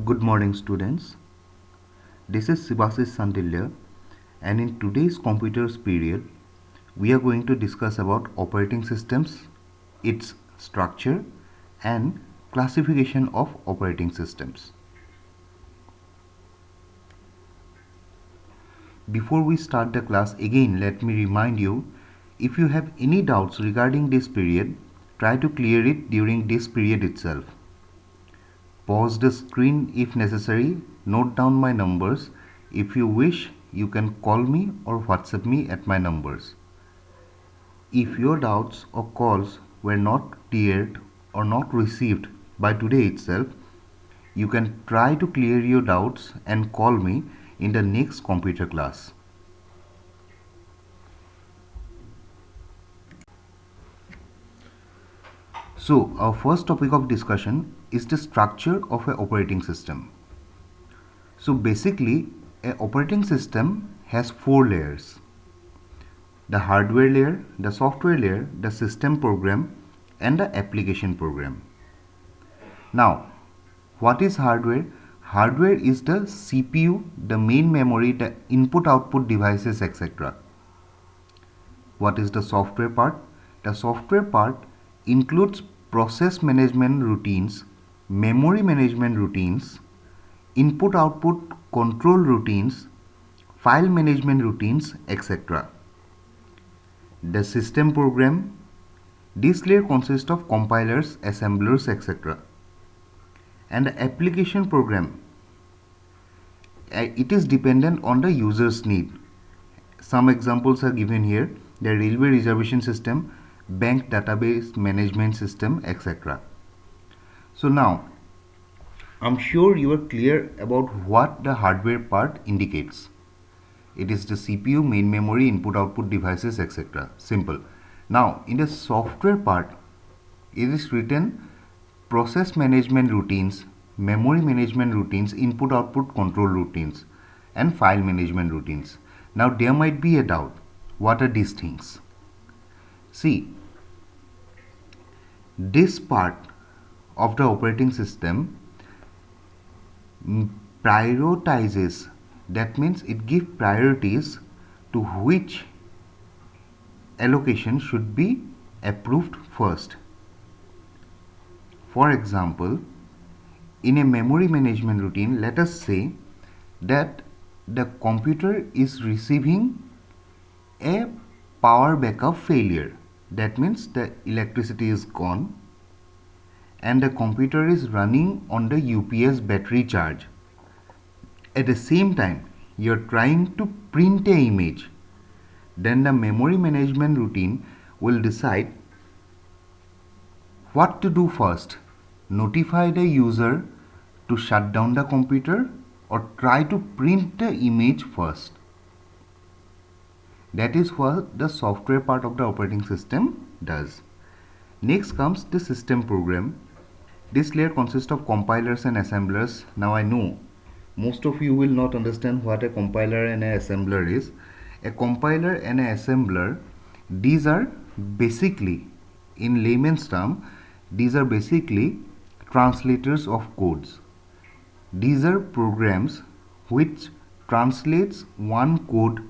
Good morning, students. This is Sibasis Sandilya, and in today's computers period, we are going to discuss about operating systems, its structure, and classification of operating systems. Before we start the class, again, let me remind you, if you have any doubts regarding this period, try to clear it during this period itself. Pause the screen if necessary, note down my numbers. If you wish, you can call me or WhatsApp me at my numbers. If your doubts or calls were not cleared or not received by today itself, you can try to clear your doubts and call me in the next computer class. So, our first topic of discussion is the structure of an operating system. So, basically, an operating system has four layers: the hardware layer, the software layer, the system program, and the application program. Now, what is hardware? Hardware is the CPU, the main memory, the input output devices, etc. What is the software part? The software part includes process management routines, memory management routines, input output control routines, file management routines, etc. The system program, this layer consists of compilers, assemblers, etc. And the application program, it is dependent on the user's need. Some examples are given here: the railway reservation system, bank database management system, etc. So now, I'm sure you are clear about what the hardware part indicates. It is the CPU, main memory, input output devices, etc. Simple. Now, in the software part, it is written process management routines, memory management routines, input output control routines, and file management routines. Now, there might be a doubt: what are these things? See, this part of the operating system prioritizes, that means it gives priorities to which allocation should be approved first. For example, in a memory management routine, let us say that the computer is receiving a power backup failure. That means the electricity is gone and the computer is running on the UPS battery charge. At the same time, you are trying to print an image. Then the memory management routine will decide what to do first: notify the user to shut down the computer or try to print the image first. That is what the software part of the operating system does. Next comes the system program. This layer consists of compilers and assemblers. Now I know most of you will not understand what a compiler and an assembler is. A compiler and an assembler, these are basically, in layman's term, these are basically translators of codes. These are programs which translates one code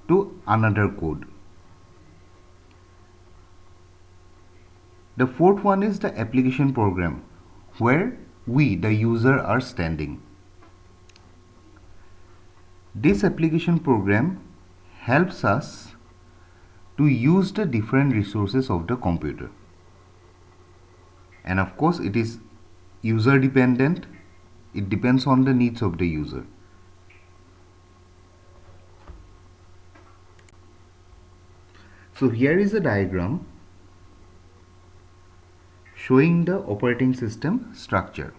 to another code. The fourth one is the application program, where we, the user, are standing. This application program helps us to use the different resources of the computer. And of course, it is user dependent. It depends on the needs of the user. So here is a diagram showing the operating system structure.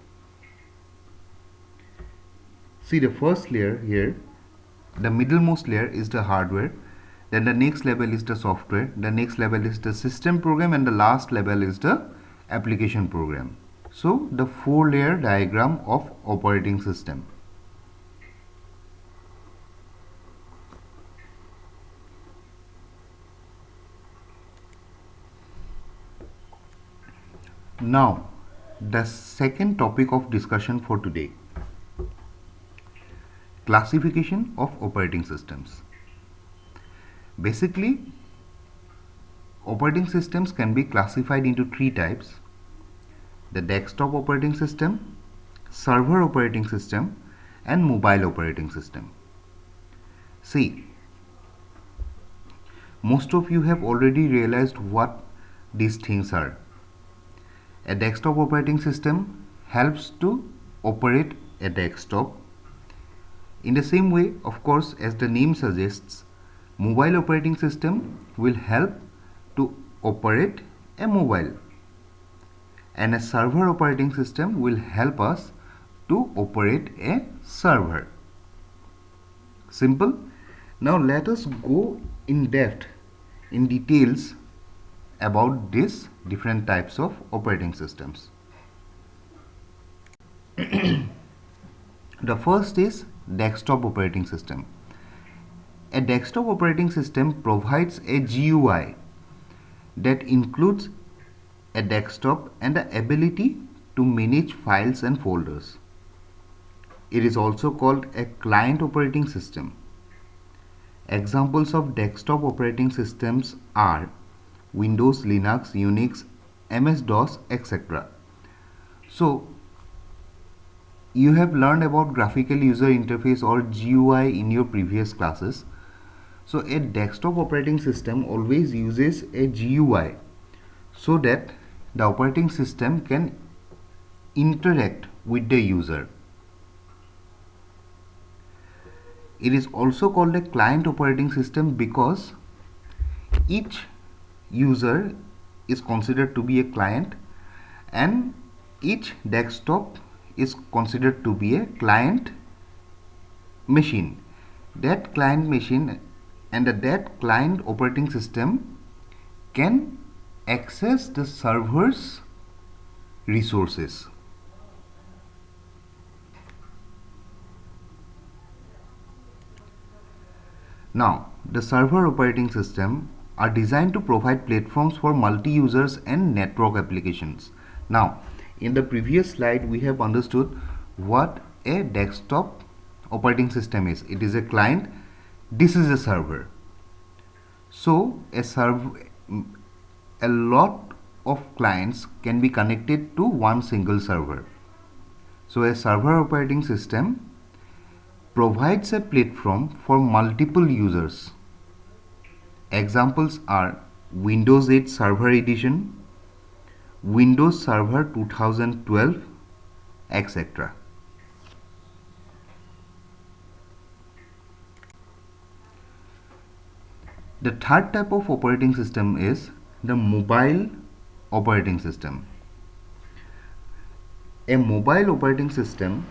See, the first layer here, the middlemost layer is the hardware, then the next level is the software, the next level is the system program, and the last level is the application program. So the four layer diagram of operating system. Now, the second topic of discussion for today. Classification of operating systems. Basically, operating systems can be classified into three types: the desktop operating system, server operating system, and mobile operating system. See, most of you have already realized what these things are. A desktop operating system helps to operate a desktop. In the same way, of course, as the name suggests, mobile operating system will help to operate a mobile, and a server operating system will help us to operate a server. Simple. Now let us go in depth, in details about these different types of operating systems. The first is desktop operating system. A desktop operating system provides a GUI that includes a desktop and the ability to manage files and folders. It is also called a client operating system. Examples of desktop operating systems are Windows, Linux, Unix, MS-DOS, etc. So, you have learned about graphical user interface or GUI in your previous classes. So, a desktop operating system always uses a GUI so that the operating system can interact with the user. It is also called a client operating system because each user is considered to be a client and each desktop is considered to be a client machine. That client machine and that client operating system can access the server's resources. Now, the server operating system are designed to provide platforms for multi-users and network applications. Now, in the previous slide, we have understood what a desktop operating system is. It is a client. This is a server. So, a lot of clients can be connected to one single server. So, a server operating system provides a platform for multiple users. Examples are Windows 8 Server Edition, Windows Server 2012, etc. The third type of operating system is the mobile operating system. A mobile operating system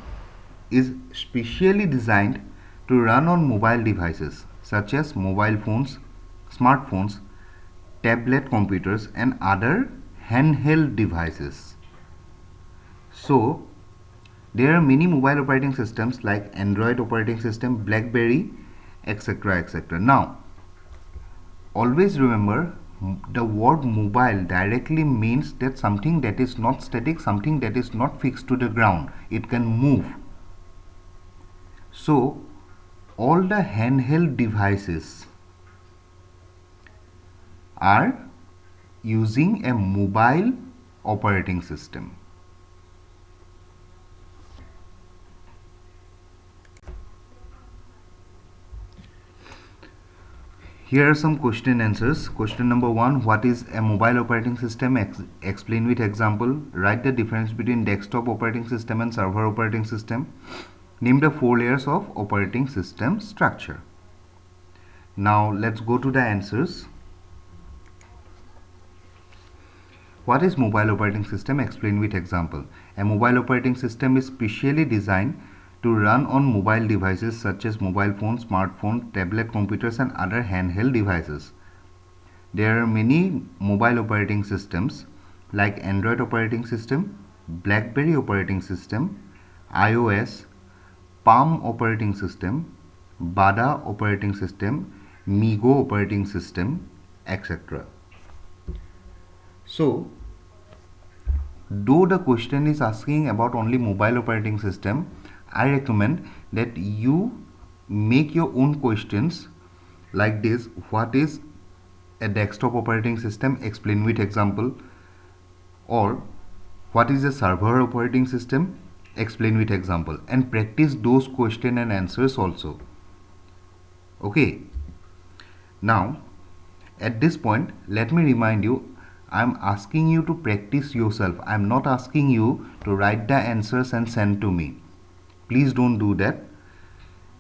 is specially designed to run on mobile devices such as mobile phones, smartphones, tablet computers, and other handheld devices. So, there are many mobile operating systems like Android operating system, BlackBerry, etc. etc. Now, always remember, the word mobile directly means that something that is not static, something that is not fixed to the ground. It can move. So, all the handheld devices are using a mobile operating system. Here are some question answers. Question number 1, what is a mobile operating system? Explain with example. Write the difference between desktop operating system and server operating system. Name the 4 layers of operating system structure. Now let's go to the answers. What is mobile operating system? Explain with example. A mobile operating system is specially designed to run on mobile devices such as mobile phones, smartphones, tablet computers, and other handheld devices. There are many mobile operating systems like Android operating system, BlackBerry operating system, iOS, Palm operating system, Bada operating system, Migo operating system, etc. So, though the question is asking about only mobile operating system, I recommend that you make your own questions like this: what is a desktop operating system? Explain with example. Or what is a server operating system? Explain with example, and practice those question and answers also. Okay. Now, at this point, let me remind you, I am asking you to practice yourself. I am not asking you to write the answers and send to me. Please don't do that.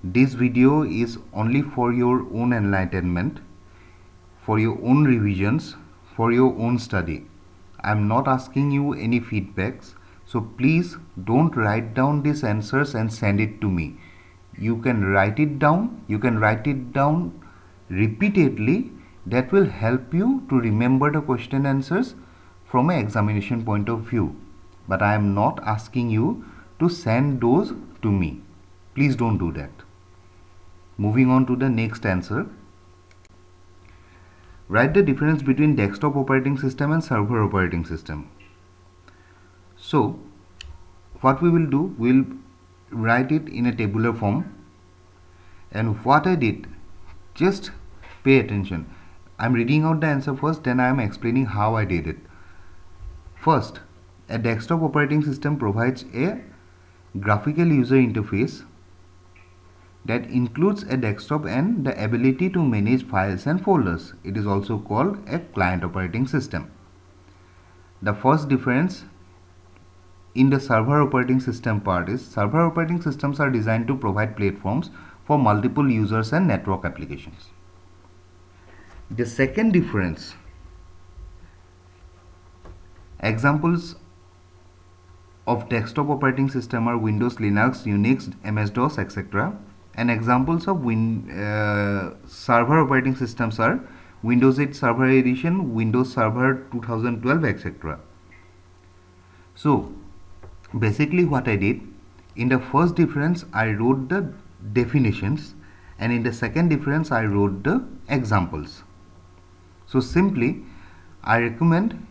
This video is only for your own enlightenment, for your own revisions, for your own study. I am not asking you any feedbacks. So please don't write down these answers and send it to me. You can write it down. You can write it down repeatedly. That will help you to remember the question answers from an examination point of view. But I am not asking you to send those to me. Please don't do that. Moving on to the next answer. Write the difference between desktop operating system and server operating system. So, what we will do, we'll write it in a tabular form. And what I did, just pay attention. I'm reading out the answer first, then I am explaining how I did it. First, a desktop operating system provides a graphical user interface that includes a desktop and the ability to manage files and folders. It is also called a client operating system. The first difference in the server operating system part is server operating systems are designed to provide platforms for multiple users and network applications. The second difference, examples of desktop operating system are Windows, Linux, Unix, MS-DOS, etc. And examples of server operating systems are Windows 8 Server Edition, Windows Server 2012, etc. So, basically what I did, in the first difference I wrote the definitions, and in the second difference I wrote the examples. So simply I recommend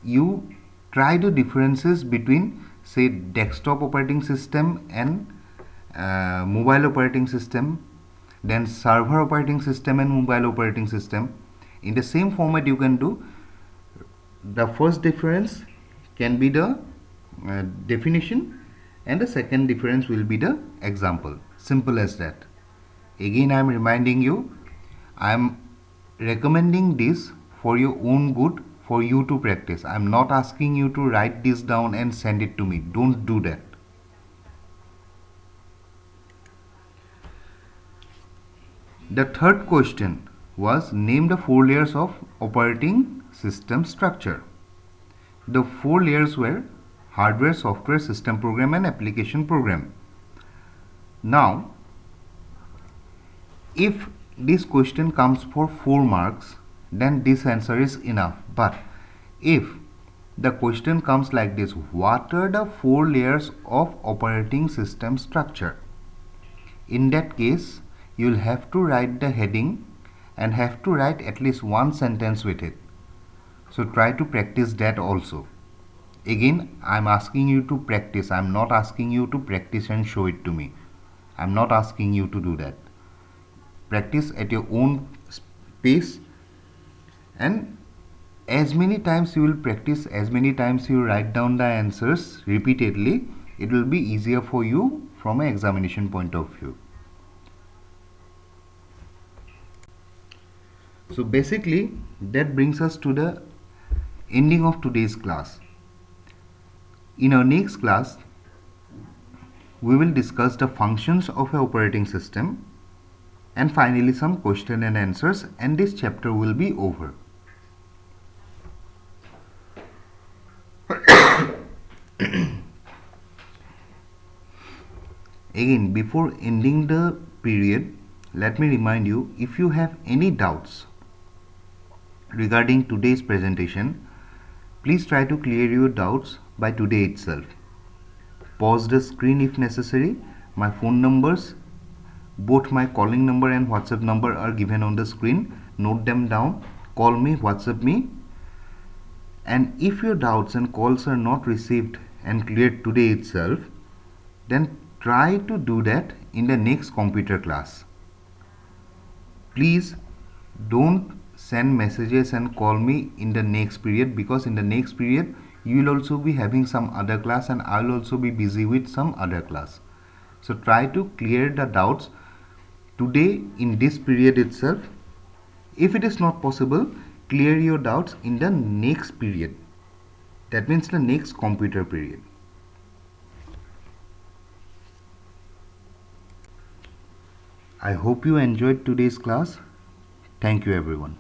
you try the differences between, say, desktop operating system and mobile operating system, then server operating system and mobile operating system. In the same format you can do. The first difference can be the definition, and the second difference will be the example. Simple as that. Again, I am reminding you, I am recommending this for your own good, for you to practice. I am not asking you to write this down and send it to me. Don't do that. The third question was, name the 4 layers of operating system structure. The 4 layers were hardware, software, system program and application program. Now, if this question comes for 4 marks, then this answer is enough. But if the question comes like this, what are the 4 layers of operating system structure? In that case, you will have to write the heading and have to write at least one sentence with it. So try to practice that also. Again, I am asking you to practice. I am not asking you to practice and show it to me. I am not asking you to do that. Practice at your own pace, and as many times you will practice, as many times you write down the answers repeatedly, it will be easier for you from an examination point of view. So basically that brings us to the ending of today's class. In our next class, we will discuss the functions of an operating system and finally some question and answers, and this chapter will be over. Again, before ending the period, let me remind you, if you have any doubts regarding today's presentation, please try to clear your doubts by today itself. Pause the screen if necessary. My phone numbers, both my calling number and WhatsApp number are given on the screen. Note them down. Call me, WhatsApp me. And if your doubts and calls are not received and cleared today itself, then try to do that in the next computer class. Please don't send messages and call me in the next period, because in the next period you will also be having some other class and I will also be busy with some other class. So try to clear the doubts today in this period itself. If it is not possible, clear your doubts in the next period. That means the next computer period. I hope you enjoyed today's class. Thank you everyone.